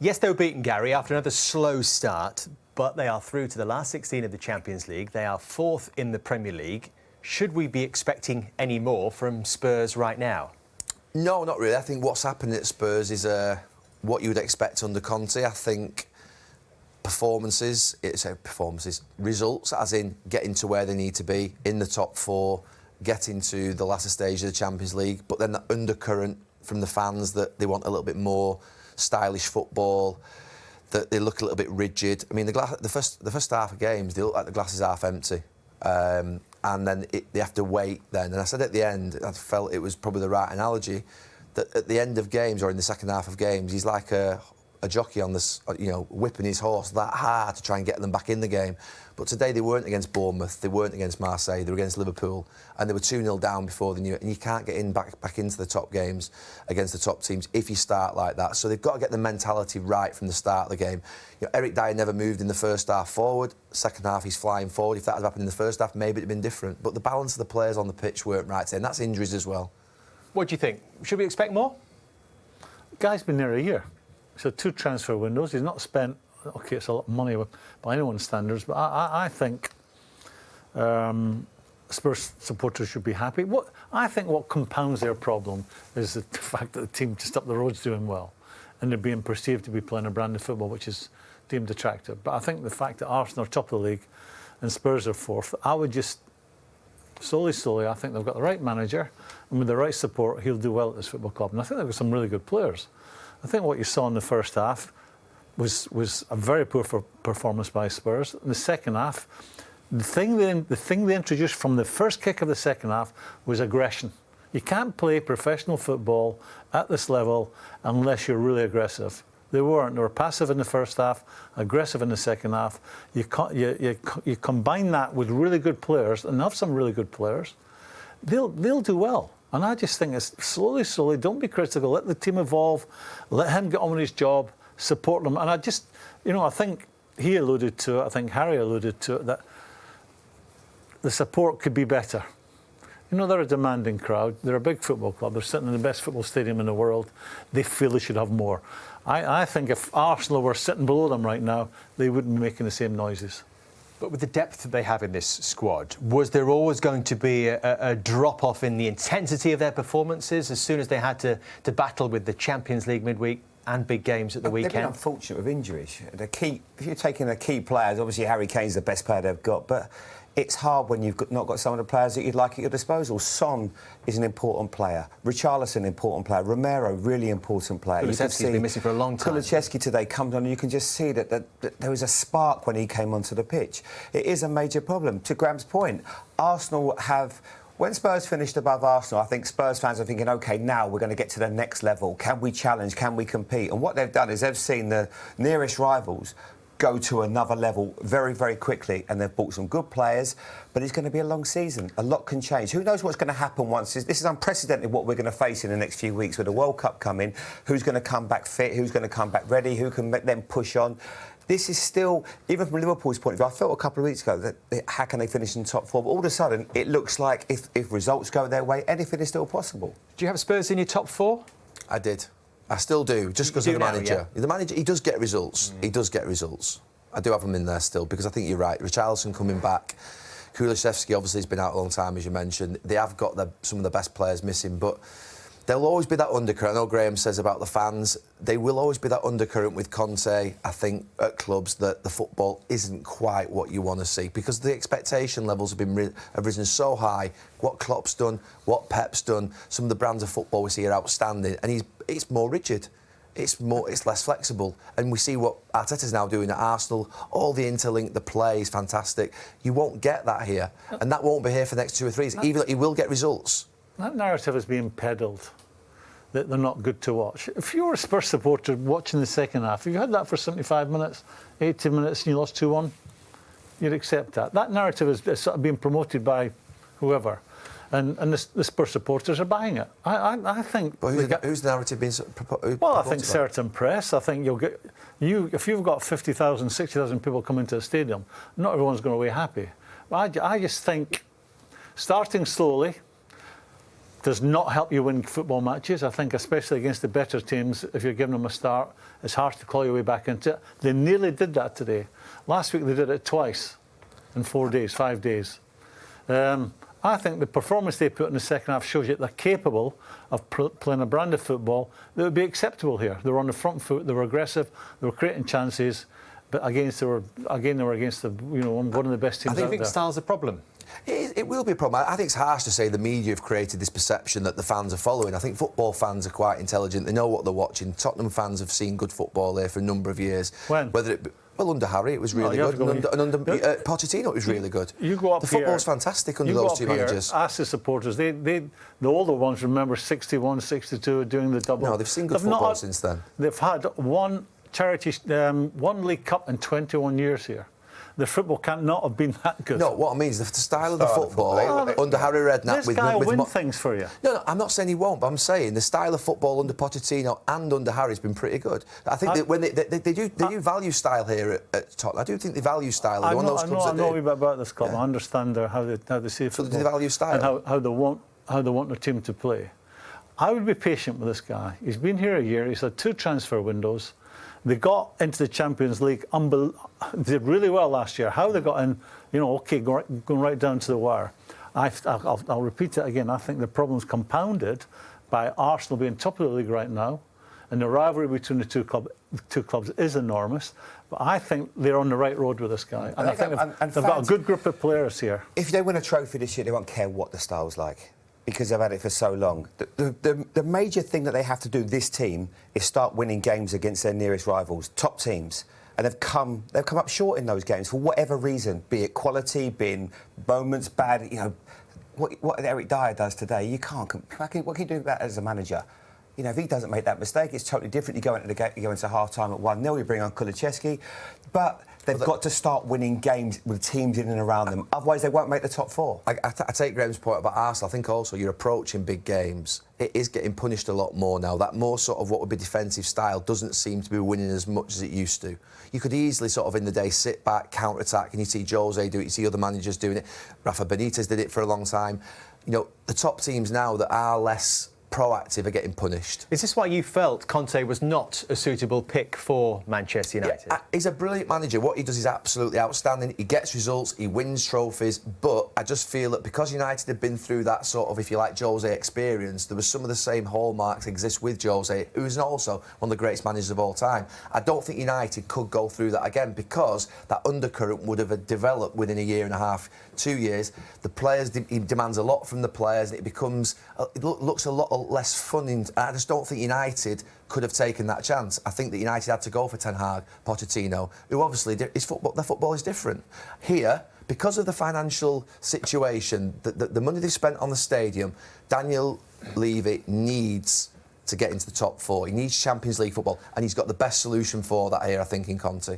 Yes, they were beaten, Gary, after another slow start, but they are through to the last 16 of the Champions League. They are fourth in the Premier League. Should we be expecting any more from Spurs right now? No, not really. I think what's happened at Spurs is what you would expect under Conte. I think results, as in getting to where they need to be, in the top four, getting to the latter stage of the Champions League, but then the undercurrent from the fans that they want a little bit more stylish football, that they look a little bit rigid. I mean, the first half of games, they look like the glass is half empty. And then they have to wait then. And I said at the end, I felt it was probably the right analogy, that at the end of games or in the second half of games, he's like a jockey on this, whipping his horse that hard to try and get them back in the game. But today they weren't against Bournemouth, they weren't against Marseille, they were against Liverpool, and they were 2-0 down before they knew it. And you can't get back into the top games against the top teams if you start like that. So they've got to get the mentality right from the start of the game. Eric Dyer never moved in the first half forward. Second half, he's flying forward. If that had happened in the first half, maybe it'd been different. But the balance of the players on the pitch weren't right today, and that's injuries as well. What do you think? Should we expect more? Guy's been there a year. So 2 transfer windows. He's not spent, OK, it's a lot of money by anyone's standards, but I think Spurs supporters should be happy. I think what compounds their problem is the fact that the team just up the road's doing well and they're being perceived to be playing a brand of football which is deemed attractive. But I think the fact that Arsenal are top of the league and Spurs are fourth, I would just slowly, I think they've got the right manager, and with the right support, he'll do well at this football club. And I think they've got some really good players. I think what you saw in the first half was a very poor performance by Spurs. In the second half, the thing they introduced from the first kick of the second half was aggression. You can't play professional football at this level unless you're really aggressive. They weren't. They were passive in the first half, aggressive in the second half. You combine that with really good players, and they have some really good players, they'll do well. And I just think it's slowly, don't be critical. Let the team evolve. Let him get on with his job. Support them. And I just, I think he alluded to it, I think Harry alluded to it, that the support could be better. They're a demanding crowd. They're a big football club. They're sitting in the best football stadium in the world. They feel they should have more. I think if Arsenal were sitting below them right now, they wouldn't be making the same noises. But with the depth that they have in this squad, was there always going to be a drop-off in the intensity of their performances as soon as they had to battle with the Champions League midweek and big games at the weekend? They've been unfortunate with injuries. If you're taking the key players, obviously Harry Kane's the best player they've got, but it's hard when you've not got some of the players that you'd like at your disposal. Son is an important player. Richarlison, an important player. Romero, really important player. Kulusevski's been missing for a long time. Kulusevski today comes on and you can just see that there was a spark when he came onto the pitch. It is a major problem. To Graham's point, Arsenal have... When Spurs finished above Arsenal, I think Spurs fans are thinking, OK, now we're going to get to the next level. Can we challenge? Can we compete? And what they've done is they've seen the nearest rivals go to another level very, very quickly, and they've bought some good players, but it's going to be a long season. A lot can change. Who knows what's going to happen once? This is unprecedented what we're going to face in the next few weeks with the World Cup coming. Who's going to come back fit? Who's going to come back ready? Who can then push on? This is still, even from Liverpool's point of view, I felt a couple of weeks ago that how can they finish in top four? But all of a sudden, it looks like if results go their way, anything is still possible. Do you have Spurs in your top four? I did. I still do, just because of the manager. Yeah. The manager, he does get results. He does get results. I do have him in there still, because I think you're right. Richarlison coming back. Kulusevski obviously has been out a long time, as you mentioned. They have got some of the best players missing, but there'll always be that undercurrent. I know Graeme says about the fans. They will always be that undercurrent with Conte, I think, at clubs, that the football isn't quite what you want to see, because the expectation levels have risen so high. What Klopp's done, what Pep's done, some of the brands of football we see are outstanding, and it's more rigid. It's less flexible, and we see what Arteta's now doing at Arsenal. All the interlink, the play is fantastic. You won't get that here, and that won't be here for the next 2 or 3 years. Even though he will get results. That narrative is being peddled, that they're not good to watch. If you were a Spurs supporter watching the second half, if you had that for 75 minutes, 80 minutes, and you lost 2-1, you'd accept that. That narrative is sort of being promoted by whoever. And the Spurs supporters are buying it. I think... But who's the narrative being proposed? Well, I think certain press. I think you'll get... If you've got 50,000, 60,000 people coming to the stadium, not everyone's going away happy. But I just think, starting slowly, does not help you win football matches. I think especially against the better teams, if you're giving them a start, it's hard to claw your way back into it. They nearly did that today. Last week they did it twice in 4 days, 5 days. I think the performance they put in the second half shows you that they're capable of playing a brand of football that would be acceptable here. They were on the front foot, they were aggressive, they were creating chances, but they were against one of the best teams out there. I think style's a problem. It will be a problem. I think it's harsh to say the media have created this perception that the fans are following. I think football fans are quite intelligent. They know what they're watching. Tottenham fans have seen good football there for a number of years. When? Well, under Harry, it was really good. And under Pochettino, it was really good. You go up the football's fantastic under those two managers. Ask the supporters. The older ones remember 61, 62 doing the double. No, they've seen good football since then. They've had one League Cup in 21 years here. The football cannot have been that good. No, what I mean is the style of the football under Harry Redknapp. This guy will win things for you. No, I'm not saying he won't, but I'm saying the style of football under Pochettino and under Harry's been pretty good. I think that when they do value style here at Tottenham. I do think they value style. I know a wee bit about this club. I understand how they see football. So they value style and how they want their team to play. I would be patient with this guy. He's been here a year. He's had 2 transfer windows. They got into the Champions League, did really well last year. How they got in, going right down to the wire. I'll repeat it again. I think the problem's compounded by Arsenal being top of the league right now, and the rivalry between the two clubs is enormous. But I think they're on the right road with this guy. And I think they've got a good group of players here. If they win a trophy this year, they won't care what the style's like, because they've had it for so long. The major thing that they have to do, this team, is start winning games against their nearest rivals, top teams. And they've come up short in those games for whatever reason, be it quality, being moments bad. What Eric Dyer does today, you can't. What can you do with that as a manager? If he doesn't make that mistake, it's totally different. You go into the game, you go into half-time at 1-0, you bring on Kulusevski. But they've got to start winning games with teams in and around them. Otherwise, they won't make the top 4. I take Graham's point about Arsenal. I think also you're approaching big games. It is getting punished a lot more now. That more sort of what would be defensive style doesn't seem to be winning as much as it used to. You could easily sort of in the day sit back, counter-attack, and you see Jose do it, you see other managers doing it. Rafa Benitez did it for a long time. The top teams now that are less proactive are getting punished. Is this why you felt Conte was not a suitable pick for Manchester United? Yeah, he's a brilliant manager. What he does is absolutely outstanding. He gets results, he wins trophies, but I just feel that because United have been through that sort of, if you like, Jose experience, there was some of the same hallmarks exist with Jose, who is also one of the greatest managers of all time. I don't think United could go through that again because that undercurrent would have developed within a year and a half, 2 years. The players, he demands a lot from the players, and it looks a lot less fun. I just don't think United could have taken that chance. I think that United had to go for Ten Hag, Pochettino, who obviously their football is different. Here, because of the financial situation, the money they've spent on the stadium, Daniel Levy needs to get into the top 4. He needs Champions League football, and he's got the best solution for that here, I think, in Conte.